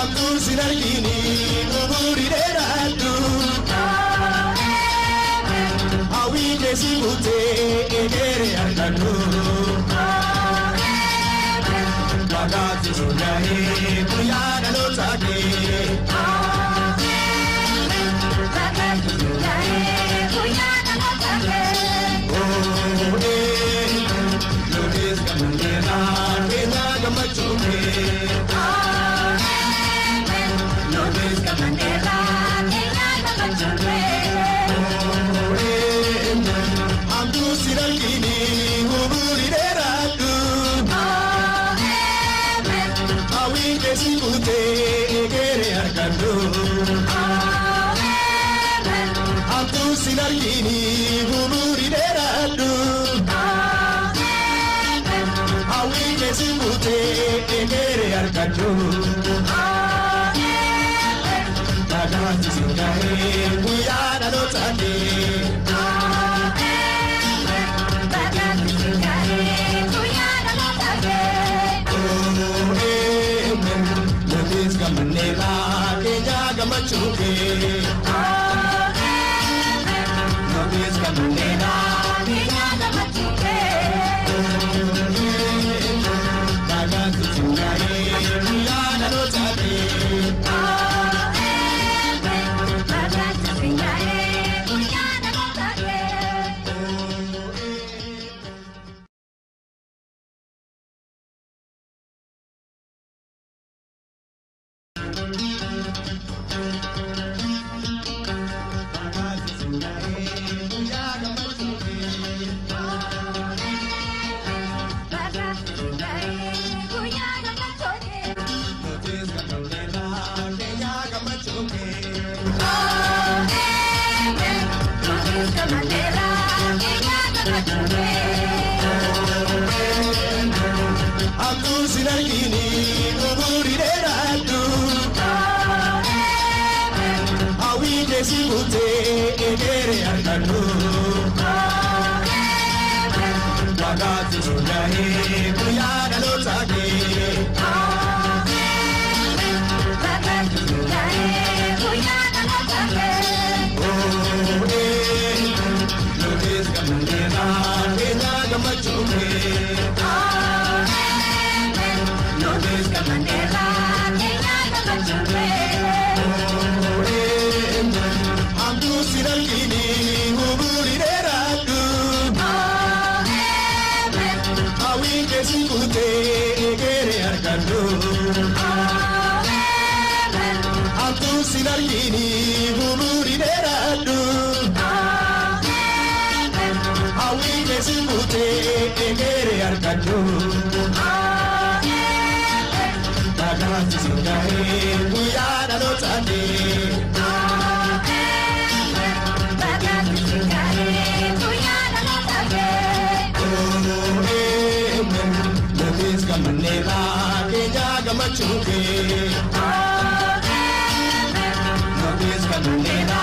Abdul Sinargini, Nuburi Deratu, Awi Desibute, Egere Arganu, Bagati Sunahe, Puyana Lotake, Bagati Sunahe, Puyana Lotake, Oh, Lodes Gamandela, Kena Gamachuke, Abdul Sinargini, Uburi Deratu, Awi Desibute, Egere Arganu, Abdul Sinargini, Uburi Deratu, Awi Desibute, Egere Arganu, Bagati Sunahe, Puyana Lotake, Bagati Sunahe, Puyana Lotake, Oh, Lodes Gamandela, Kenya Gamachuke, Lodes Gamandela, Kenya Gamachuke, Bagati Sunahe, Puyana Lotake, Abdul Sinargini, Uburi Deratu, Awi Desibute, Egere Arganu, Bagati Sunahe, Puyana Lotake, Bagati Sunahe, Puyana Lotake, Oh, Lodes Gamandela, Kenya Gamachuke, Lodes Gamandela, Kenya Gamachuke, Oh, Abdul Sinargini, Uburi Deratu, Awi Desibute, Egere Arganu, Abdul Sinargini, Uburi Deratu, Awi Desibute, Egere Arganu, Bagati Sunahe, Puyana Lotake, Bagati Sunahe, Puyana Lotake, Oh, Lodes Gamandela, Kenya Gamachuke, Lodes Gamandela,